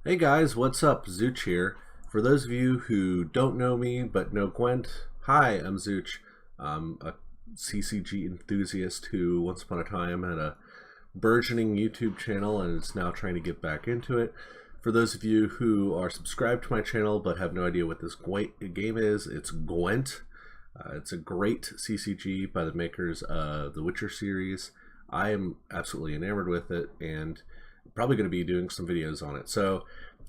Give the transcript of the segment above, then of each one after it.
Hey guys, what's up? Zooch here. For those of you who don't know me but know Gwent, hi, I'm Zooch. I'm a CCG enthusiast who once upon a time had a burgeoning YouTube channel and is now trying to get back into it. For those of you who are subscribed to my channel but have no idea what this game is, it's Gwent. It's a great CCG by the makers of the Witcher series. I am absolutely enamored with it and probably going to be doing some videos on it. So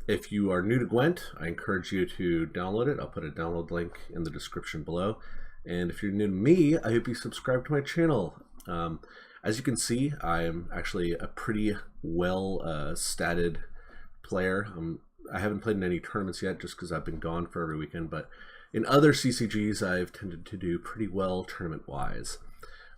if you are new to Gwent, I encourage you to download it. I'll put a download link in the description below. And if you're new to me, I hope you subscribe to my channel. As you can see, I am actually a pretty well statted player. I haven't played in any tournaments yet just because I've been gone for every weekend, but in other CCGs I've tended to do pretty well tournament-wise.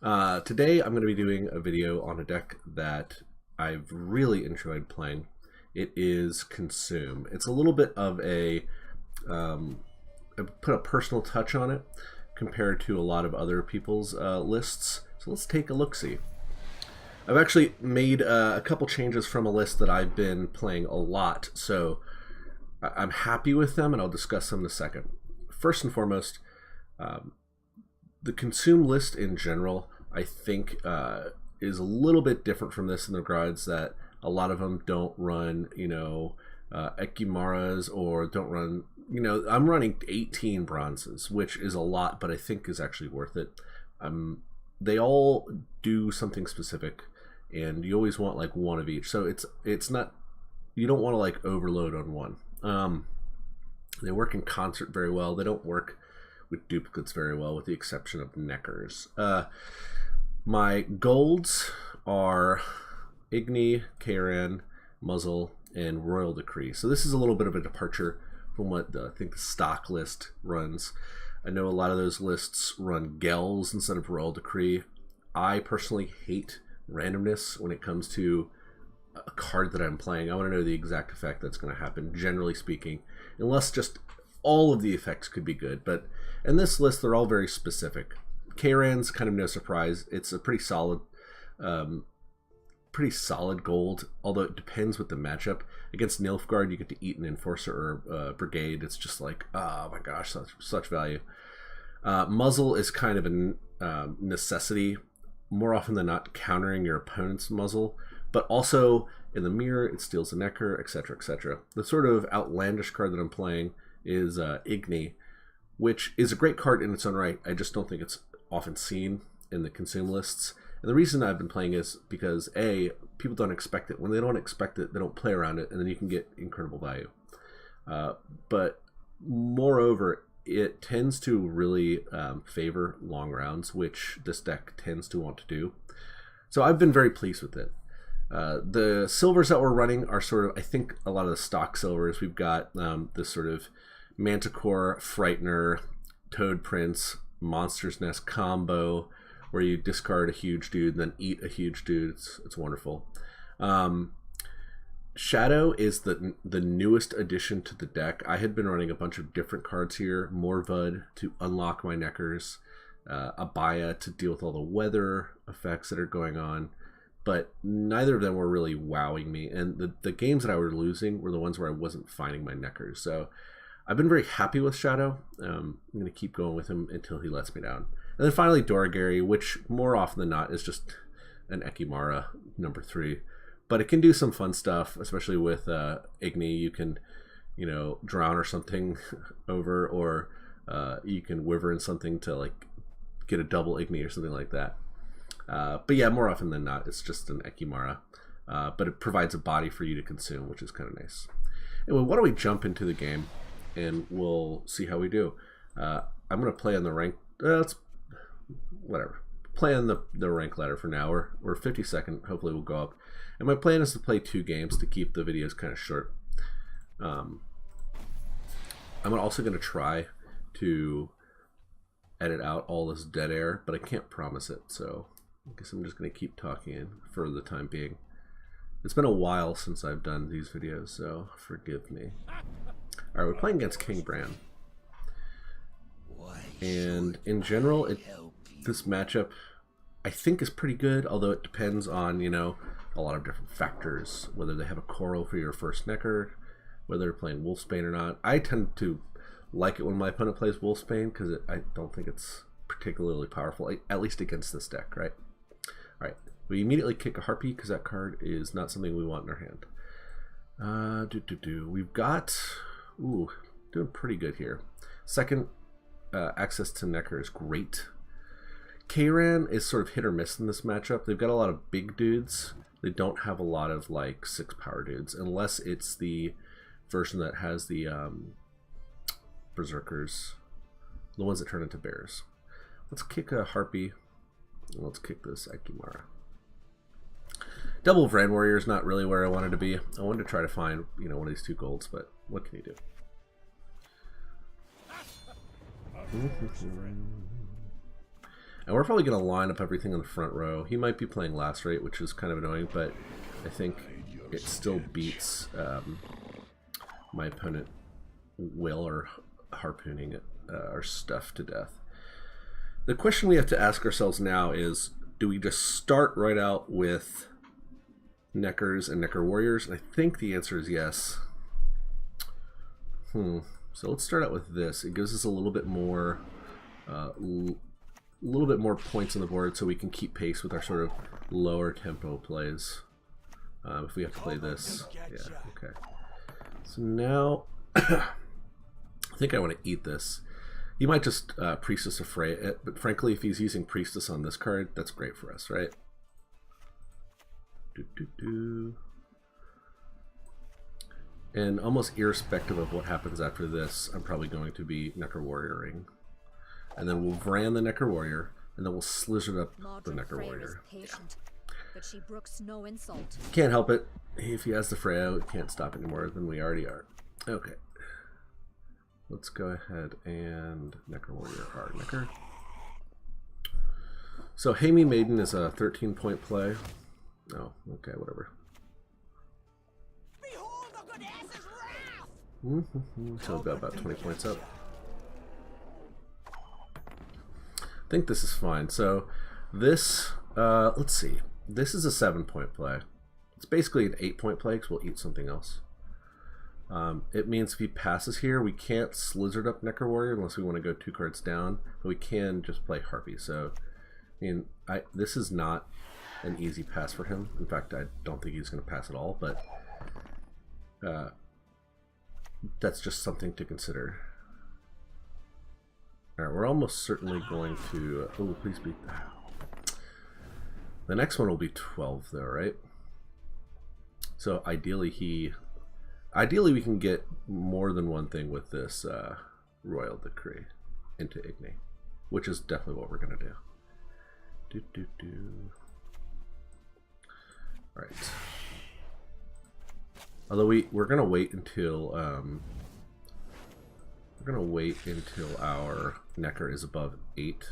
Today I'm going to be doing a video on a deck that I've really enjoyed playing. It is Consume. It's a little bit of I put a personal touch on it compared to a lot of other people's lists. So let's take a look-see. I've actually made a couple changes from a list that I've been playing a lot, so I'm happy with them, and I'll discuss them in a second. First and foremost, the Consume list in general, I think, is a little bit different from this in the regards that a lot of them don't run, Ekimaras, or don't run, I'm running 18 bronzes, which is a lot, but I think is actually worth it. They all do something specific, and you always want like one of each. So it's not, you don't want to like overload on one. They work in concert very well. They don't work with duplicates very well, with the exception of Neckers. My golds are Igni, Karen, Muzzle, and Royal Decree. So this is a little bit of a departure from what I think the stock list runs. I know a lot of those lists run Gels instead of Royal Decree. I personally hate randomness when it comes to a card that I'm playing. I want to know the exact effect that's going to happen, generally speaking, unless just all of the effects could be good. But in this list, they're all very specific. Karen's kind of no surprise. It's a pretty solid gold, although it depends with the matchup. Against Nilfgaard, you get to eat an Enforcer or Brigade. It's just like, oh my gosh, such value. Muzzle is kind of a necessity, more often than not countering your opponent's muzzle, but also in the mirror, it steals a Necker, etc., etc. The sort of outlandish card that I'm playing is Igni, which is a great card in its own right. I just don't think it's often seen in the Consume lists. And the reason I've been playing is because A, people don't expect it. When they don't expect it, they don't play around it, and then you can get incredible value. But moreover, it tends to really favor long rounds, which this deck tends to want to do. So I've been very pleased with it. The silvers that we're running are sort of, I think, a lot of the stock silvers. We've got this sort of Manticore, Frightener, Toad Prince, Monster's Nest combo, where you discard a huge dude and then eat a huge dude. It's wonderful. Shadow is the newest addition to the deck. I had been running a bunch of different cards here. Morvud to unlock my Neckers, Abaya to deal with all the weather effects that are going on, but neither of them were really wowing me. And the games that I was losing were the ones where I wasn't finding my Neckers. So I've been very happy with Shadow. I'm going to keep going with him until he lets me down. And then finally Doragary, which more often than not is just an Ekimara number 3. But it can do some fun stuff, especially with Igni. You can, drown or something over, or you can Wyvern something to like get a double Igni or something like that. But yeah, more often than not, it's just an Ekimara. But it provides a body for you to consume, which is kind of nice. Anyway, why don't we jump into the game, and we'll see how we do. I'm going to play on the rank. Whatever. Play on the rank ladder for now. We're 52nd. Hopefully we'll go up. And my plan is to play 2 games to keep the videos kind of short. I'm also going to try to edit out all this dead air, but I can't promise it. So I guess I'm just going to keep talking for the time being. It's been a while since I've done these videos, so forgive me. Alright, we're playing against King Bran. And in general, this matchup I think is pretty good, although it depends on, a lot of different factors, whether they have a coral for your first Necker, whether they're playing Wolfsbane or not. I tend to like it when my opponent plays Wolfsbane because I don't think it's particularly powerful, at least against this deck, right? All right, we immediately kick a Harpy because that card is not something we want in our hand. We've got, ooh, doing pretty good here. Second, access to Necker is great. Kayran is sort of hit or miss in this matchup. They've got a lot of big dudes. They don't have a lot of like 6 power dudes, unless it's the version that has the Berserkers, the ones that turn into bears. Let's kick a Harpy, and let's kick this Akimara. Double Vran Warrior is not really where I wanted to be. I wanted to try to find, you know, one of these 2 golds, but what can you do? And we're probably going to line up everything in the front row. He might be playing Lacerate, which is kind of annoying, but I think it still beats my opponent Will or harpooning our stuff to death. The question we have to ask ourselves now is, do we just start right out with Neckers and Necker Warriors? And I think the answer is yes. So let's start out with this. It gives us a little bit more points on the board so we can keep pace with our sort of lower tempo plays. If we have to play this. Yeah, okay. So now I think I want to eat this. He might just Priestess of Freya, but frankly, if he's using Priestess on this card, that's great for us, right? And almost irrespective of what happens after this, I'm probably going to be Necker Warrioring. And then we'll Vran the Necker Warrior, and then we'll Slizzard up the Necker Warrior. But she brooks no insult. Can't help it. If he has the Freya, we can't stop any more than we already are. Okay. Let's go ahead and Necker Warrior our Necker. So Hamey Maiden is a 13-point play. Oh, okay, whatever. Behold the good ass's wrath! So we've got about 20 points up. I think this is fine. So this, let's see. This is a 7-point play. It's basically an 8-point play because we'll eat something else. It means if he passes here, we can't Slizzard up Necker Warrior unless we want to go 2 cards down, but we can just play Harpy. So, I mean, this is not an easy pass for him. In fact, I don't think he's going to pass at all, but that's just something to consider. Alright, we're almost certainly going to... oh, please be... The next one will be 12, though, right? So ideally we can get more than one thing with this Royal Decree into Igni, which is definitely what we're going to do. Alright. Although we're going to wait until... our Necker is above 8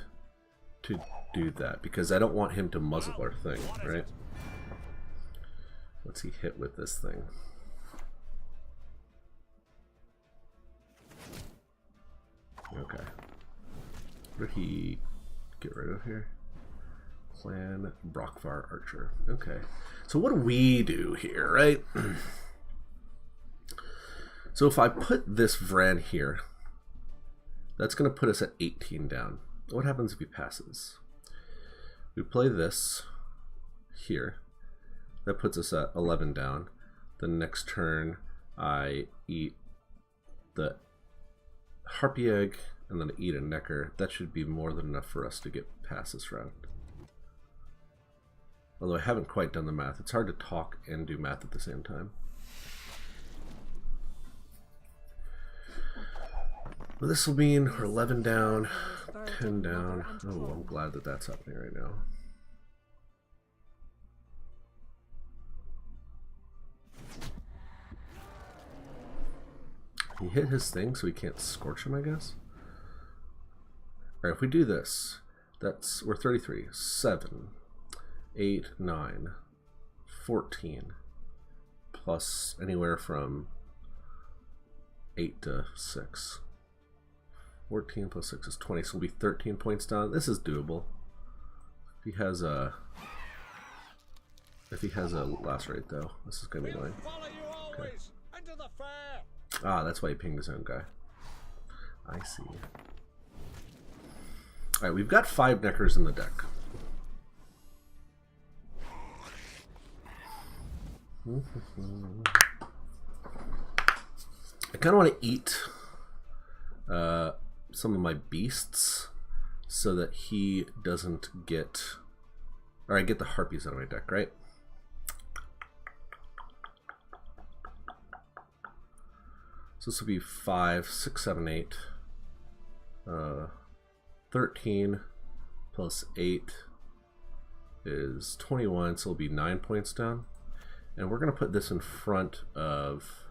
to do that, because I don't want him to muzzle our thing, right? What's he hit with this thing? Okay. What did he get rid of here? Clan Brockvar Archer. Okay. So what do we do here, right? So if I put this Vran here, that's going to put us at 18 down. What happens if he passes? We play this here. That puts us at 11 down. The next turn, I eat the Harpy Egg and then eat a Necker. That should be more than enough for us to get past this round. Although I haven't quite done the math. It's hard to talk and do math at the same time. Well, this will mean we're 11 down, 10 down. Oh, I'm glad that that's happening right now. He hit his thing, so he can't scorch him, I guess. Alright, if we do this, we're 33. 7, 8, 9, 14, plus anywhere from 8 to 6. 14 plus 6 is 20, so we'll be 13 points down. This is doable. If he has a Lacerate, though, this is gonna be annoying. Okay. to the fair. Ah, that's why he pinged his own guy. I see. Alright, we've got 5 Neckers in the deck. I kind of want to eat some of my beasts so that he doesn't get... Or I get the harpies out of my deck, right? So this will be 5, 6, 7, 8. 13 plus 8 is 21, so it'll be 9 points down. And we're going to put this in front of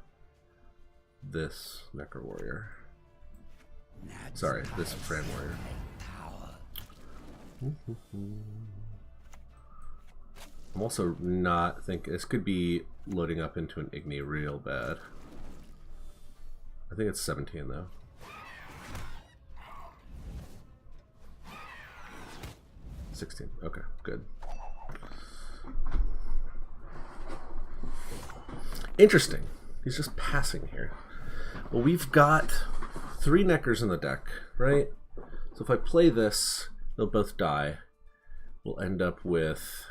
this Necker Warrior. Sorry, this Fran Warrior. I'm also not thinking... This could be loading up into an Igni real bad. I think it's 17 though. $16. Okay, good. Interesting. He's just passing here. Well, we've got 3 Neckers in the deck, right? So if I play this, they'll both die. We'll end up with...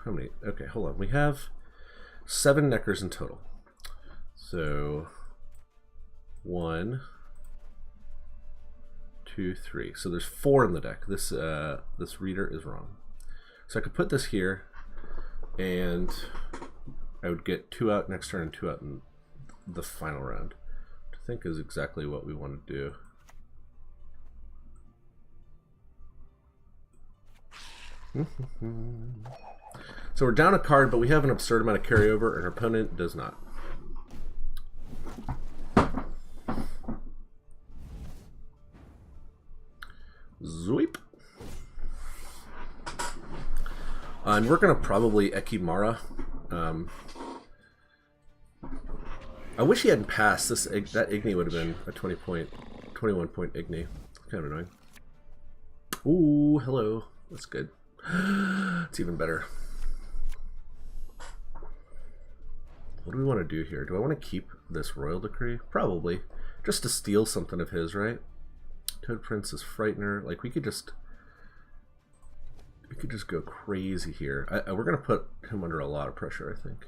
How many? Okay, hold on. We have 7 Neckers in total. So 1, 2, 3. So there's 4 in the deck. This this reader is wrong. So I could put this here, and I would get 2 out next turn and 2 out in the final round, which I think is exactly what we want to do. So we're down a card, but we have an absurd amount of carryover, and our opponent does not. Zoip. And we're going to probably Ekimara. I wish he hadn't passed. That Igni would have been a 21 point Igni. Kind of annoying. Ooh, hello. That's good. It's even better. What do we want to do here? Do I want to keep this Royal Decree? Probably. Just to steal something of his, right? Toad Prince is Frightener. Like, we could just go crazy here. We're going to put him under a lot of pressure, I think.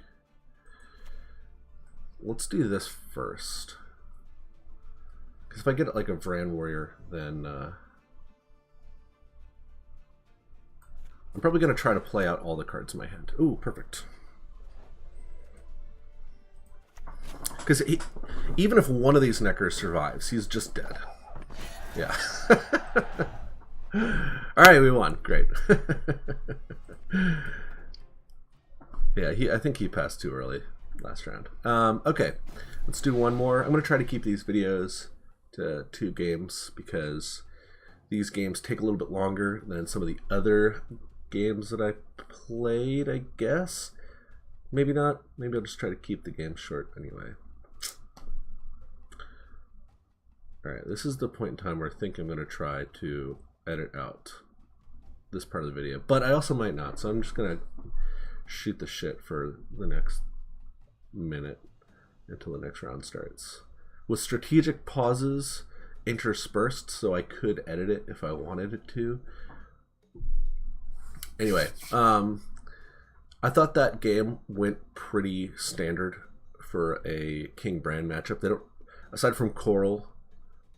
Let's do this first. Because if I get like a Vran Warrior, then I'm probably going to try to play out all the cards in my hand. Ooh, perfect. Because even if one of these Neckers survives, he's just dead. Yeah. Alright, we won. Great. Yeah, I think he passed too early last round. Okay, let's do one more. I'm going to try to keep these videos to 2 games because these games take a little bit longer than some of the other games that I played, I guess. Maybe not. Maybe I'll just try to keep the game short anyway. Alright, this is the point in time where I think I'm going to try to edit out this part of the video. But I also might not, so I'm just going to shoot the shit for the next minute until the next round starts. With strategic pauses interspersed, so I could edit it if I wanted it to. Anyway, I thought that game went pretty standard for a King Bran matchup. They don't, aside from Coral,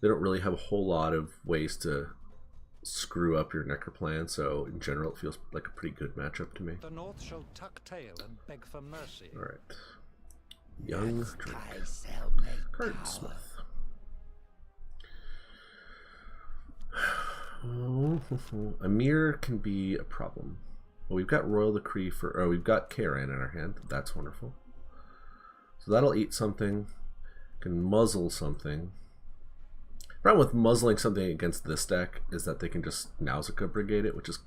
they don't really have a whole lot of ways to screw up your Necker plan, so in general it feels like a pretty good matchup to me. The North shall tuck tail and beg for mercy. Alright. Young Drake. Cardsmith. Amir can be a problem. Well, we've got Royal Decree for... Oh, we've got Kairan in our hand. That's wonderful. So that'll eat something. Can muzzle something. Problem with muzzling something against this deck is that they can just Nausicaa Brigade it, which is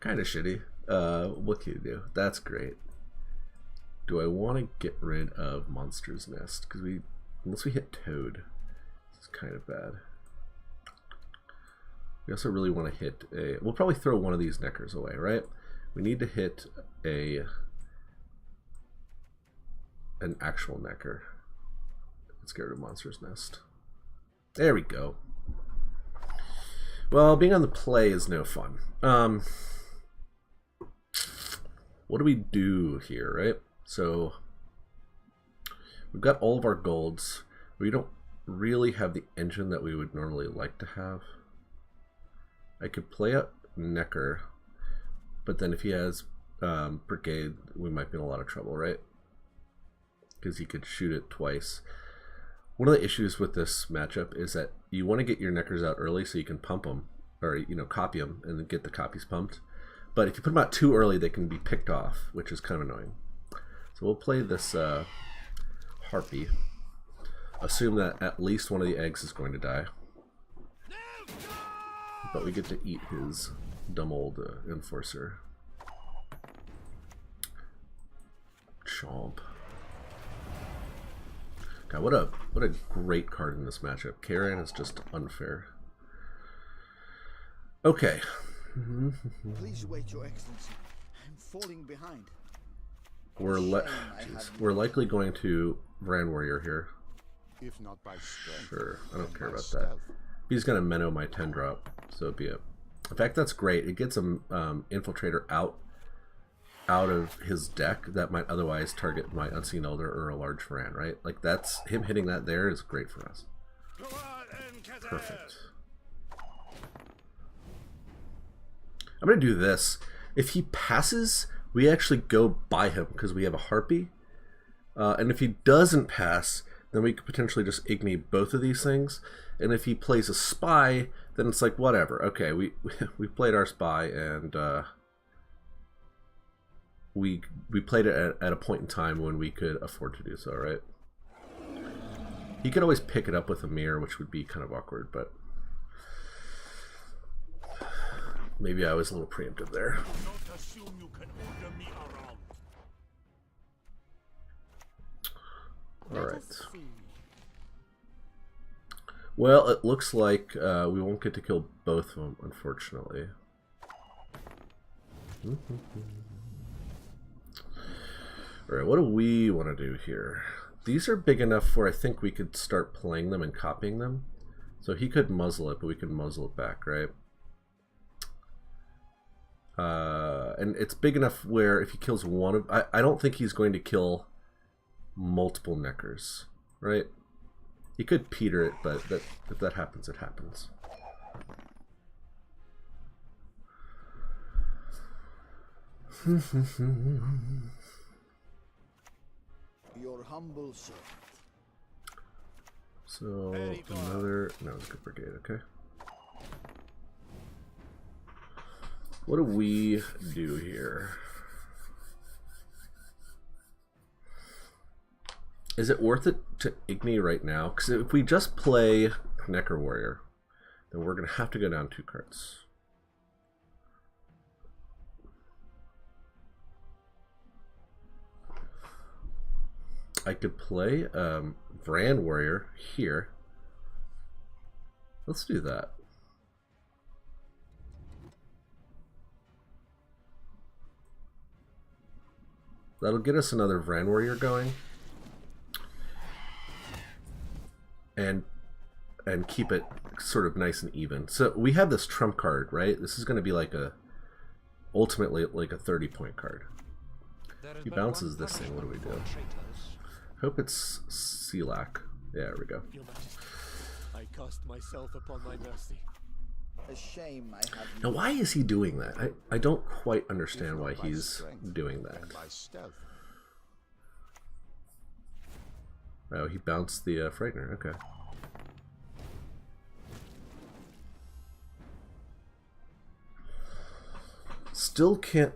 kind of shitty. What can you do? That's great. Do I want to get rid of Monster's Nest? Because unless we hit Toad, it's kind of bad. We also really want to hit a... We'll probably throw one of these Neckers away, right? We need to hit a an actual Necker. Let's get rid of Monster's Nest. There we go. Well, being on the play is no fun. What do we do here, right? So we've got all of our golds. We don't really have the engine that we would normally like to have. I could play out Necker, but then if he has Brigade, we might be in a lot of trouble, right? Because he could shoot it twice. One of the issues with this matchup is that you want to get your Neckers out early so you can pump them, or copy them and then get the copies pumped. But if you put them out too early, they can be picked off, which is kind of annoying. So we'll play this Harpy. Assume that at least one of the eggs is going to die. But we get to eat his dumb old Enforcer. Chomp. God, what a great card in this matchup. Karen is just unfair. Okay. Please wait, Your Excellency. I'm falling behind. We're likely going to Brand Warrior here. If not by strength, Sure, I don't care about that. stealth. He's gonna Menno my 10 drop, so it'd be a. In fact, that's great. It gets him Infiltrator out of his deck that might otherwise target my Unseen Elder or a large Varan, right? Like that's him hitting that there is great for us. Perfect. I'm gonna do this. If he passes, we actually go by him because we have a Harpy. And if he doesn't pass, then we could potentially just Igni both of these things. And if he plays a Spy, then it's like whatever. Okay, we played our Spy, and we played it at a point in time when we could afford to do so, right? He could always pick it up with a mirror, which would be kind of awkward, but maybe I was a little preemptive there. Alright. Well, it looks like we won't get to kill both of them, unfortunately. Alright, what do we want to do here? These are big enough where I think we could start playing them and copying them. So he could muzzle it, but we can muzzle it back, right? And it's big enough where if he kills one of... I don't think he's going to kill multiple Neckers, right? He could Peter it, but if that happens, it happens. Your humble servant. So another... No, it's a good Brigade, okay. What do we do here? Is it worth it to Igni right now? Because if we just play Necker Warrior, then we're going to have to go down 2 cards. I could play Brand Warrior here. Let's do that. That'll get us another Brand Warrior going. And keep it sort of nice and even. So we have this trump card, right? This is going to be like ultimately like a 30-point card. He bounces this thing. What do we do? Hope it's Selak. Yeah, there we go. I cast myself upon my mercy. A shame I have. Now, why is he doing that? I don't quite understand why he's doing that. And by stealth. Oh, he bounced the Frightener. Okay. Still can't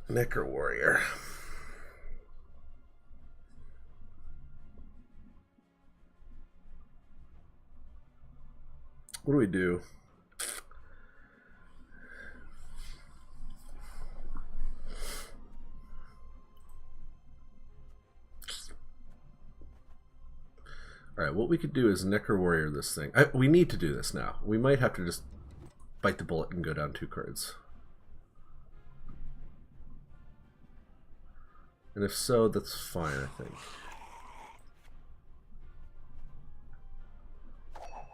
Necker Warrior. What do we do? Alright, what we could do is Necker Warrior this thing. We need to do this now. We might have to just bite the bullet and go down 2 cards. And if so, that's fine, I think.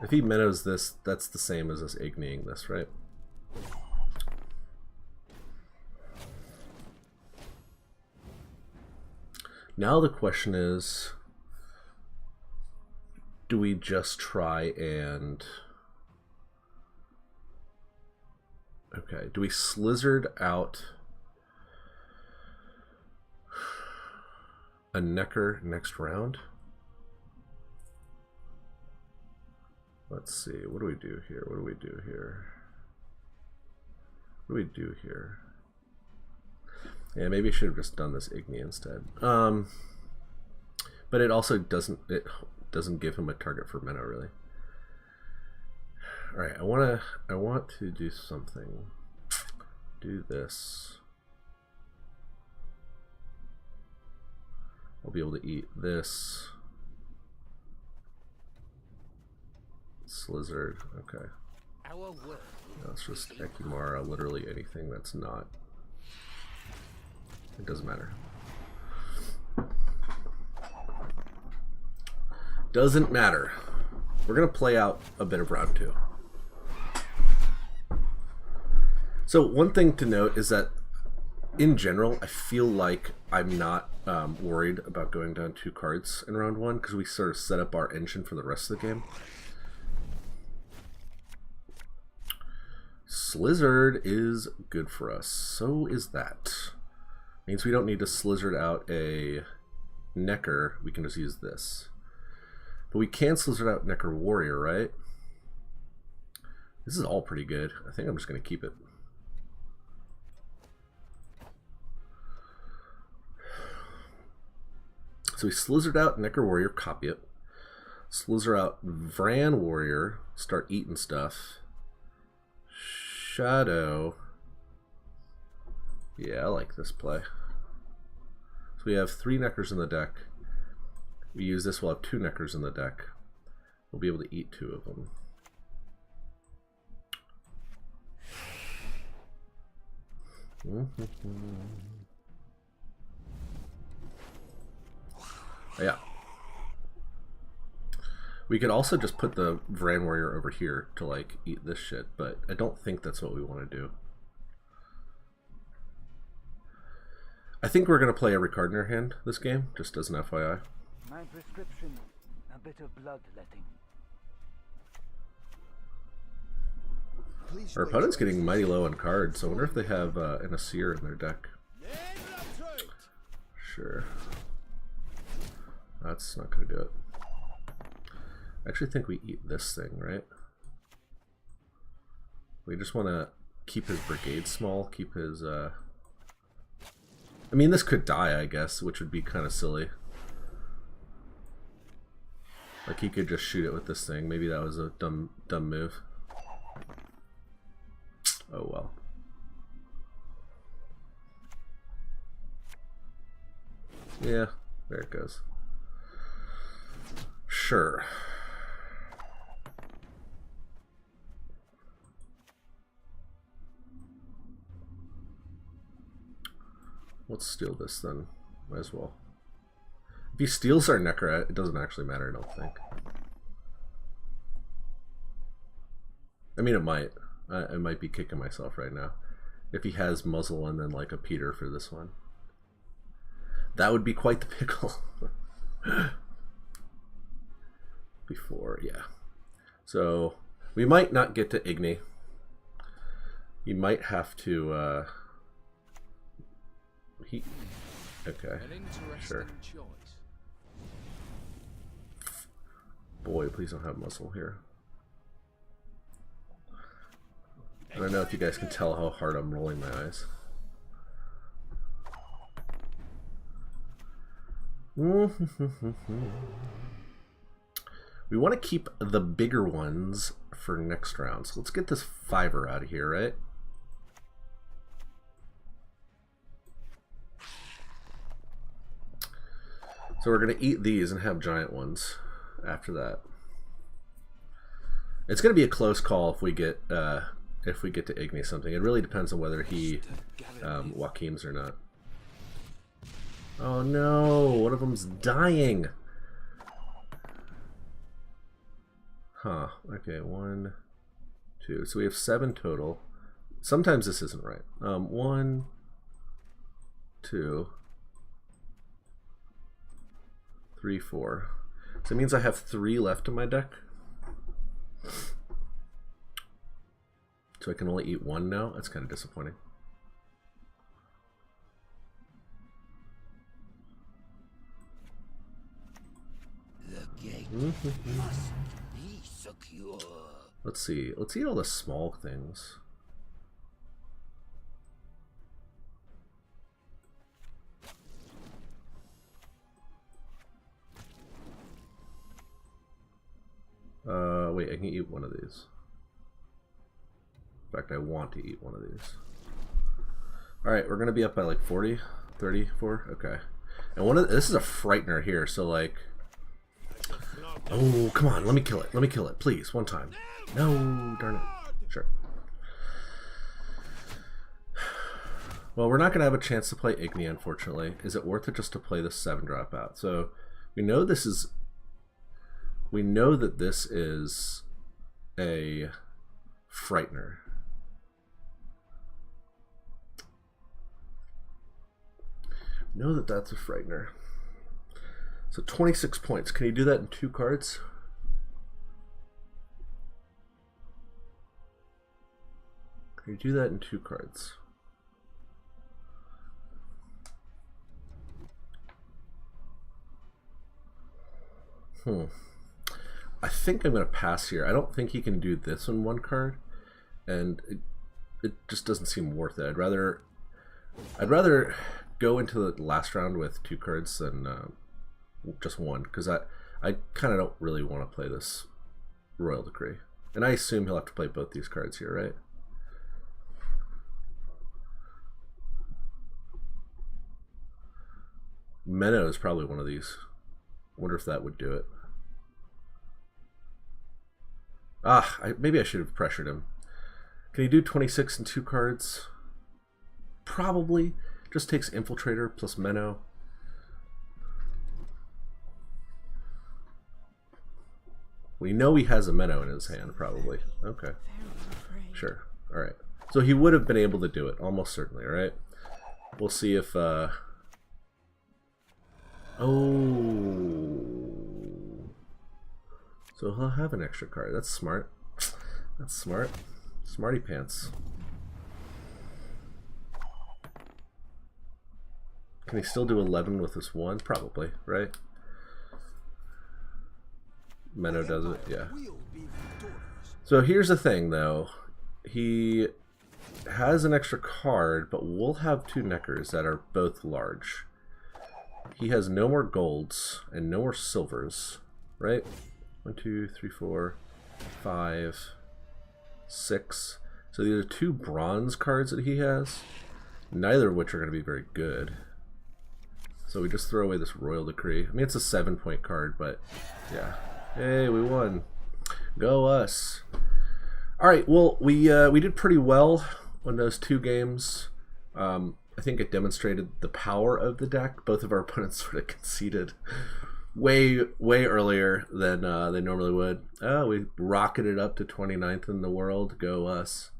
If he minnows this, that's the same as us igniting this, right? Now the question is, do we just try and... Okay, do we slizzard out a Necker next round? Let's see, what do we do here? What do we do here? What do we do here? Yeah, maybe I should have just done this Igni instead. But it also doesn't give him a target for Minnow, really. All right, I want to do something. Do this. I'll be able to eat this. Slizzard, okay. Our work. No, it's just Ekimara, literally anything that's not. It doesn't matter. Doesn't matter. We're gonna play out a bit of round 2. So one thing to note is that in general, I feel like I'm not worried about going down 2 cards in round 1 because we sort of set up our engine for the rest of the game. Slizzard is good for us. So is that. Means we don't need to slizzard out a Necker. We can just use this. But we can slizzard out Necker Warrior, right? This is all pretty good. I think I'm just going to keep it. So we slizzard out Necker Warrior, copy it. Slizzer out Vran Warrior, start eating stuff. Shadow. Yeah, I like this play. So we have 3 Neckers in the deck. We use this, we'll have 2 Neckers in the deck. We'll be able to eat 2 of them. Yeah. We could also just put the Vran Warrior over here to like eat this shit, but I don't think that's what we want to do. I think we're going to play every card in our hand this game, just as an FYI. My prescription, a bit of bloodletting. Please Our wait opponent's your getting mighty excellency. low on cards, so I wonder if they have an Asir in their deck. Sure. That's not going to do it. I actually think we eat this thing, right? We just want to keep his brigade small, keep his... I mean, this could die, I guess, which would be kind of silly. Like, he could just shoot it with this thing. Maybe that was a dumb move. Oh, well. Yeah, there it goes. Sure. Let's steal this then. Might as well. If he steals our Necker, it doesn't actually matter, I don't think. I mean, it might. I might be kicking myself right now. If he has Muzzle and then like a Peter for this one. That would be quite the pickle. Before, yeah. So, we might not get to Igni. You might have to, okay, sure. Boy, please don't have Muzzle here. I don't know if you guys can tell how hard I'm rolling my eyes. We want to keep the bigger ones for next round. So let's get this 5er out of here, right? So we're going to eat these and have giant ones after that. It's going to be a close call if we get to Igni something. It really depends on whether he Joachim's or not. Oh no, one of them's dying. Huh, okay, 1, 2. So we have 7 total. Sometimes this isn't right. 1, 2, 3, 4. So it means I have 3 left in my deck. So I can only eat 1 now? That's kind of disappointing. The gate must be secure. Let's see. Let's eat all the small things. Wait, I can eat one of these. In fact, I want to eat one of these. Alright, we're going to be up by like 40, 34, okay. And this is a frightener here, so like... Oh, come on, let me kill it, please, one time. No, darn it. Sure. Well, we're not going to have a chance to play Igni, unfortunately. Is it worth it just to play the 7-drop out? So, we know this is... We know that this is a frightener. Know that that's a frightener. So 26 points. Can you do that in 2 cards? Can you do that in 2 cards? I think I'm going to pass here. I don't think he can do this in 1 card, and it just doesn't seem worth it. I'd rather go into the last round with 2 cards than just 1, because I kind of don't really want to play this Royal Decree. And I assume he'll have to play both these cards here, right? Menno is probably one of these. I wonder if that would do it. Maybe I should have pressured him. Can he do 26 and 2 cards? Probably. Just takes Infiltrator plus Menno. We know he has a Menno in his hand, probably. Okay. Sure. Alright. So he would have been able to do it, almost certainly, right? We'll see if... Oh... So he'll have an extra card. That's smart. That's smart. Smarty pants. Can he still do 11 with this 1? Probably, right? Menno does it, yeah. So here's the thing, though. He has an extra card, but we'll have 2 Neckers that are both large. He has no more golds and no more silvers, right? 1, 2, 3, 4, 5, 6. So these are 2 bronze cards that he has, neither of which are going to be very good. So we just throw away this Royal Decree. I mean, it's a 7-point card, but yeah. Hey, we won. Go us. Alright, well, we did pretty well on those 2 games. I think it demonstrated the power of the deck. Both of our opponents sort of conceded way earlier than they normally would. We rocketed up to 29th in the world. Go us.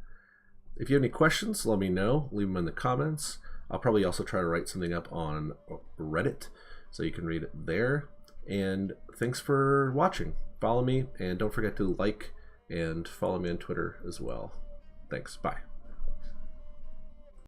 If you have any questions, let me know. Leave them in the comments. I'll probably also try to write something up on Reddit so you can read it there. And thanks for watching. Follow me, and don't forget to like and follow me on Twitter as well. Thanks. Bye.